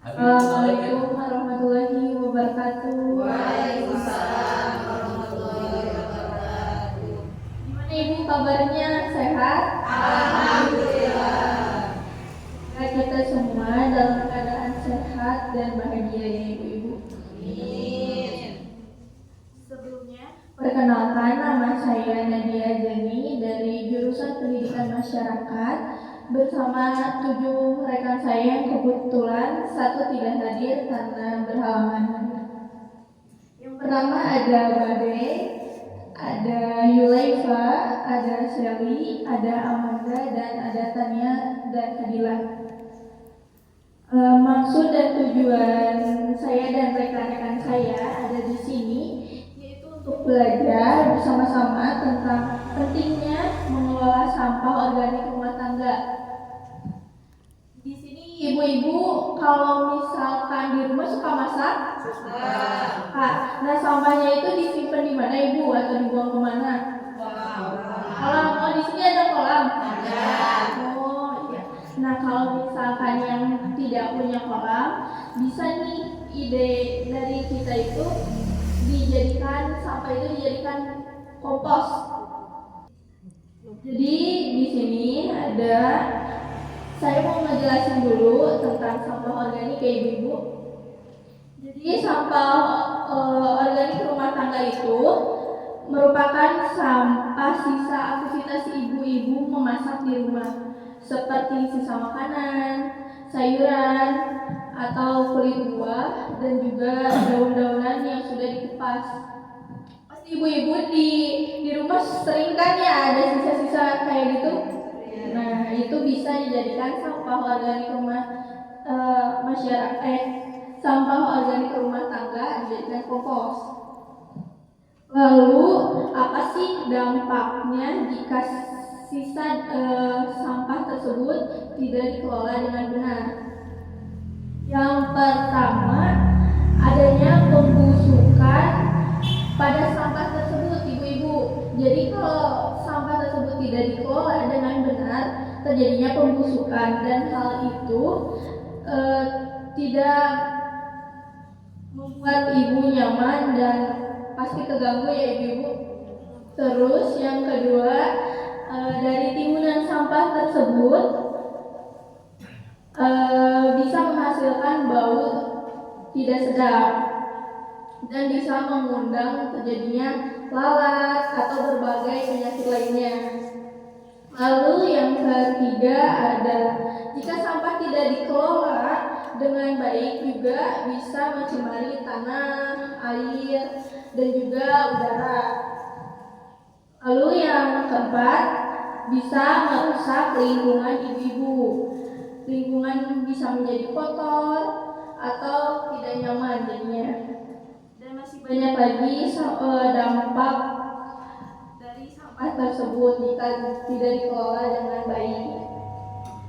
Assalamualaikum warahmatullahi wabarakatuh. Waalaikumsalam warahmatullahi wabarakatuh. Gimana Ibu kabarnya? Sehat? Alhamdulillah. Semoga kita semua dalam keadaan sehat dan bahagia ya Ibu-Ibu. Amin. Sebelumnya, perkenalkan nama saya Nadia Jani dari jurusan Pendidikan Masyarakat bersama 7 rekan saya yang kebetulan satu tidak hadir karena berhalangan. Yang pertama ada Bade, ada Yulaifa, ada Shelly, ada Amanda, dan ada Tania dan Fadila. Maksud dan tujuan saya dan rekan-rekan saya ada di sini yaitu untuk belajar bersama-sama tentang pentingnya mengelola sampah organik rumah tangga. Di sini ibu-ibu kalau misalkan di rumah suka masak? Nah sampahnya itu disimpan di mana Ibu atau dibuang kemana? Kolam. Oh di sini ada kolam? Ada. Oh iya. Nah kalau misalkan yang tidak punya kolam, bisa nih ide dari kita itu dijadikan sampah itu dijadikan kompos. Jadi di sini ada, saya mau ngejelasin dulu tentang sampah organik ya Ibu-Ibu. Jadi sampah organik rumah tangga itu merupakan sampah sisa aktivitas ibu-ibu memasak di rumah, seperti sisa makanan, sayuran, atau kulit buah, dan juga daun-daunan yang sudah dikupas. Pasti ibu-ibu di rumah sering kan ya ada sisa-sisa kayak gitu. Nah itu bisa dijadikan sampah organik rumah sampah organik rumah tangga dijadikan kompos. Lalu apa sih dampaknya jika sisa sampah tersebut tidak dikelola dengan benar? Yang pertama, adanya pembusukan pada sampah tersebut ibu-ibu. Jadi kalau sampah tersebut tidak dikelola dengan benar, terjadinya pembusukan dan hal itu tidak membuat ibu nyaman dan pasti terganggu ya ibu-ibu. Terus yang kedua, dari timunan sampah tersebut bisa menghasilkan bau tidak sedap dan bisa mengundang terjadinya lalat atau berbagai penyakit lainnya. Lalu yang ketiga ada jika sampah tidak dikelola dengan baik juga bisa mencemari tanah, air, dan juga udara. Lalu yang keempat bisa merusak lingkungan ibu-ibu. Lingkungan bisa menjadi kotor atau tidak nyaman jadinya. Dan masih banyak lagi dampak dari sampah tersebut jika tidak dikelola dengan baik.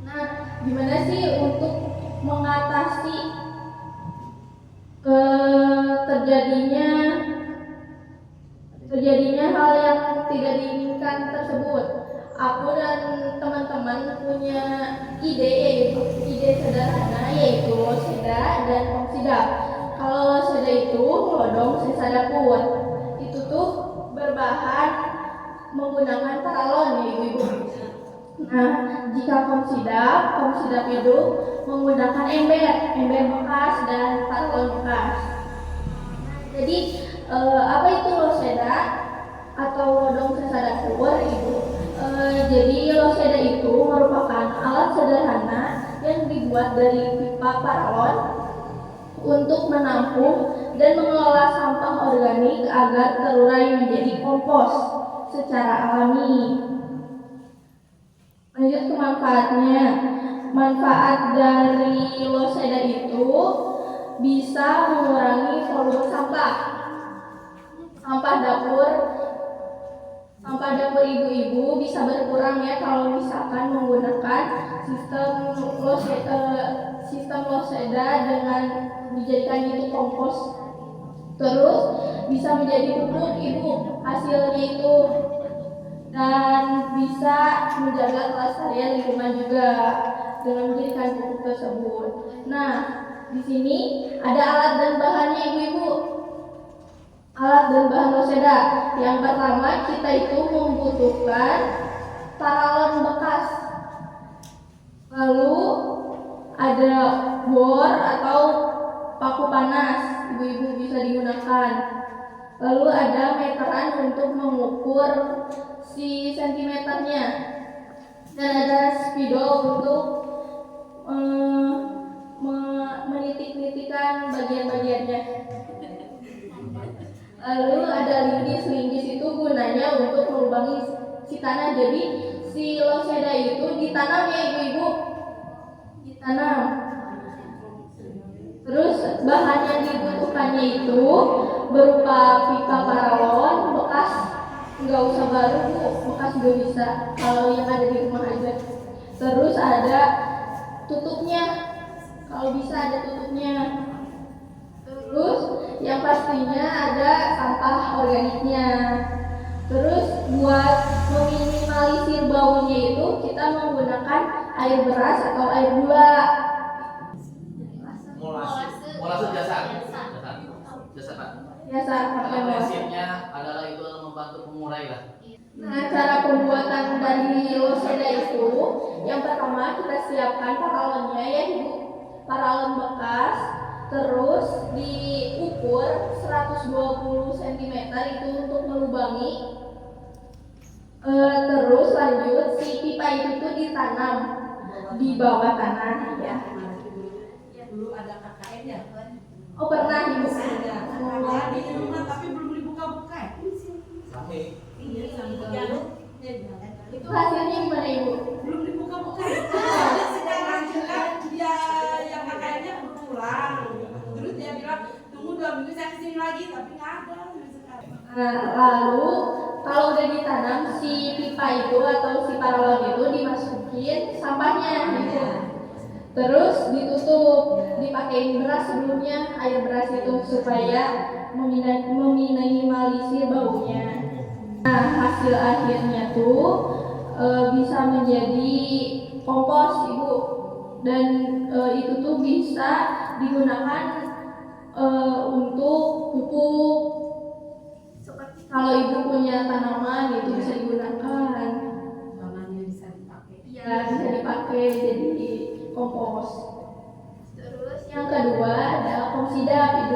Nah, gimana sih untuk mengatasi terjadinya hal yang tidak diinginkan tersebut? Aku dan teman-teman punya ide sederhana yaitu loseda dan komsidap. Kalau loseda itu lodong sisa dapur. Itu tuh berbahan menggunakan paralon ya ibu-ibu. Nah, jika komsidap itu menggunakan ember bekas dan paralon bekas. Jadi apa itu loseda atau lodong sisa dapur itu? Jadi loseda itu merupakan alat sederhana yang dibuat dari pipa paralon untuk menampung dan mengelola sampah organik agar terurai menjadi kompos secara alami. Lanjut ke manfaatnya. Manfaat dari loseda itu bisa mengurangi volume sampah. Sampah dapur ibu-ibu bisa berkurang ya kalau misalkan menggunakan sistem loseda dengan dijadikan itu kompos. Terus bisa menjadi pupuk ibu hasilnya itu, dan bisa menjaga kelestarian lingkungan juga dengan menjadikan pupuk tersebut. Nah, di sini ada alat dan bahannya ibu-ibu. Alat dan bahan loseda. Yang pertama kita itu membutuhkan paralon bekas. Lalu ada bor atau paku panas, ibu-ibu bisa digunakan. Lalu ada meteran untuk mengukur si sentimeternya. Dan ada spidol untuk menitik-nitikan bagian-bagiannya. Lalu ada linggis itu gunanya untuk melubangi si tanah. Jadi si loseda itu ditanam ya ibu-ibu, ditanam. Terus bahan yang dibutuhkannya itu berupa pipa paralon bekas, nggak usah baru bu, bekas juga bisa kalau yang ada di rumah aja. Terus ada tutupnya, kalau bisa ada tutupnya. Terus yang pastinya ada sampah organiknya. Terus buat meminimalisir baunya itu kita menggunakan air beras atau air gula. Molase jasa Pak. Jasa pakai molase. Prinsipnya adalah itu membantu pengurai lah. Nah, cara pembuatan dari loseda itu, yang pertama kita siapkan paralonnya ya ibu, paralon bekas. Terus diukur 120 cm itu untuk melubangi. Terus lanjut si pipa itu tuh ditanam di bawah tanah ya. Dulu ada KKN ya kan? Oh pernah ibu? Ada di rumah tapi belum dibuka-buka. Iya, Itu hasilnya gimana ibu? belum dibuka-buka. Ada sedang kan dia yang KKN-nya pulang. Terus dia bilang tunggu 2 minggu saya kesini lagi tapi nggak ada sampai sekarang. Nah, lalu kalau udah ditanam si pipa itu atau si paralon itu dimasukin sampahnya gitu. Terus ditutup, dipakein beras sebelumnya, air beras itu supaya meminimalisir baunya. Nah, hasil akhirnya tuh bisa menjadi kompos ibu, dan itu tuh bisa digunakan untuk pupuk. Seperti kalau ibu punya tanaman itu bisa digunakan. Tanahnya bisa dipakai. Ya, bisa dipakai jadi kompos. Terus yang kedua ada komsidap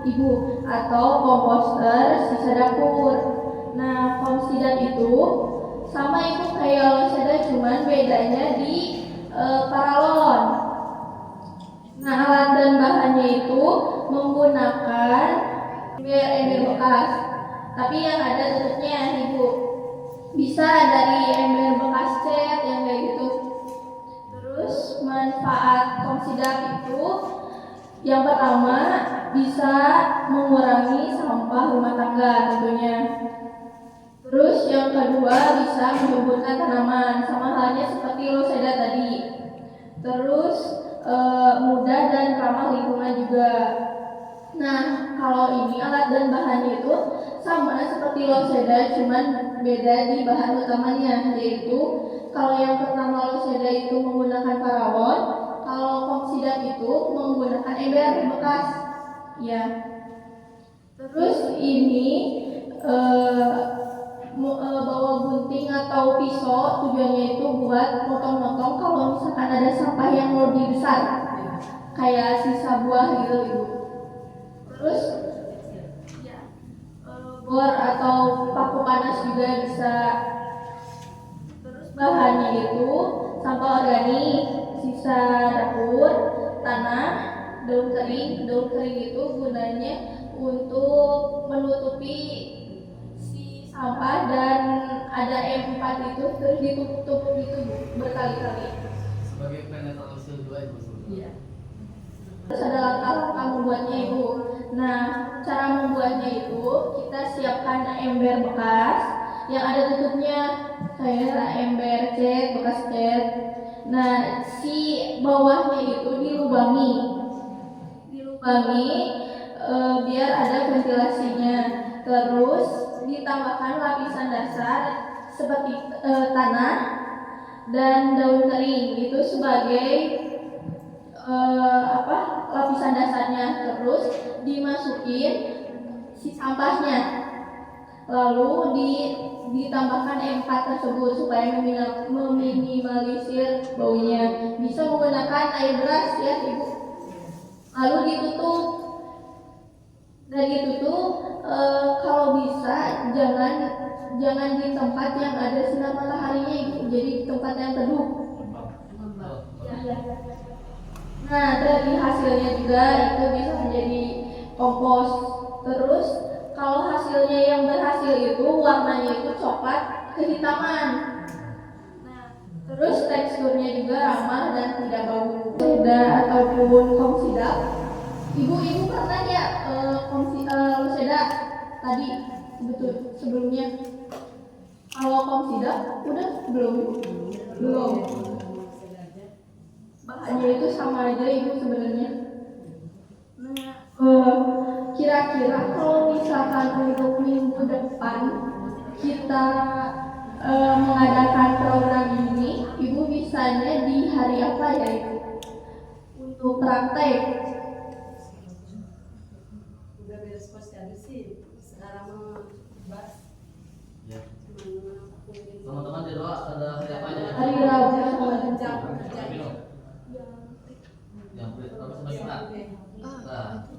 ibu atau komposter sisa dapur. Nah, komsidap itu sama itu kayak loseda, cuman bedanya di paralon. Nah, alat dan bahannya itu menggunakan ember bekas, tapi yang ada tutupnya ibu. Bisa dari ember bekas cat yang kayak gitu. Terus manfaat komsidap itu yang pertama bisa mengurangi sampah rumah tangga tentunya. Terus yang kedua bisa menyuburkan tanaman, sama halnya seperti loseda tadi. Terus mudah dan ramah lingkungan juga. Nah, kalau ini alat dan bahannya itu sama seperti loseda, cuman beda di bahan utamanya, yaitu kalau yang pertama loseda itu menggunakan paralon, kalau komsidap itu menggunakan ember bekas. Ya. Terus ini bawa gunting atau pisau, tujuannya itu buat potong-potong kalau misalkan ada sampah yang lebih besar, kayak sisa buah gitu ibu. Terus bor atau paku panas juga bisa. Terus bahannya itu sampah organik, sisa dapur, tanah, daun kering. Daun kering itu gunanya untuk menutupi si sampah, dan ada M4 itu terus ditutup gitu berkali-kali. Sebagai penetrasi CO2 itu. Iya. Terus ada langkah-langkah membuatnya ibu. Nah, cara membuatnya itu kita siapkan ember bekas yang ada tutupnya, kayak ember cat, bekas cat. Nah, si bawahnya itu dilubangi biar ada ventilasinya. Terus ditambahkan lapisan dasar seperti tanah dan daun kering itu sebagai lapisan terus dimasukin si sampahnya, lalu ditambahkan M4 tersebut supaya meminimalisir baunya. Bisa menggunakan air beras ya ibu, lalu ditutup. Dan ditutup kalau bisa jangan di tempat yang ada sinar mataharinya ibu, jadi di tempat yang teduh. Ya. Nah, dari hasilnya juga itu bisa menjadi kompos. Terus kalau hasilnya yang berhasil itu warnanya itu coklat kehitaman. Nah, terus teksturnya juga ramah dan tidak bau. Loseda ataupun komsidap. Ibu pernah ya loseda tadi sebelumnya. Kalau komsidap udah belum? Belum. Bahannya itu sama aja ibu sebenarnya. Kira-kira kalau misalkan untuk minggu depan kita mengadakan program ini, ibu bisanya di hari apa ya ibu? Untuk praktek. Udah beres posyandu sekarang membahas Ya. Teman-teman jadwal ada hari apa aja? Hari Rabu sama jam kerja. Yang berarti sampai Jumat. Nah,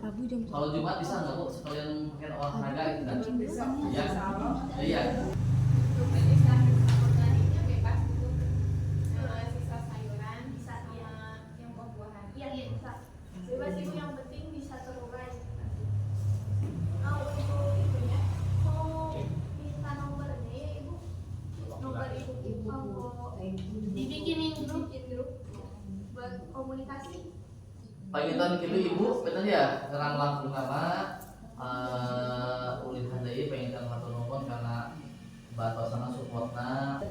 Rabu jam kalau Jumat bisa nggak bu sekalian pakai olahraga gitu kan? Besok Iya. Iya. Untuk sisa organiknya bebas untuk sisa sayuran sama yang buah-buahan. Iya bisa. Bebas ibu, yang penting bisa terurai. Untuk itunya mau minta nomornya ya ibu. Nomor ibu dibikinin grup buat komunikasi. Pangitan gitu ibu, bener ya, terang langsung karena ulin handai pengen kan karena batosana supportna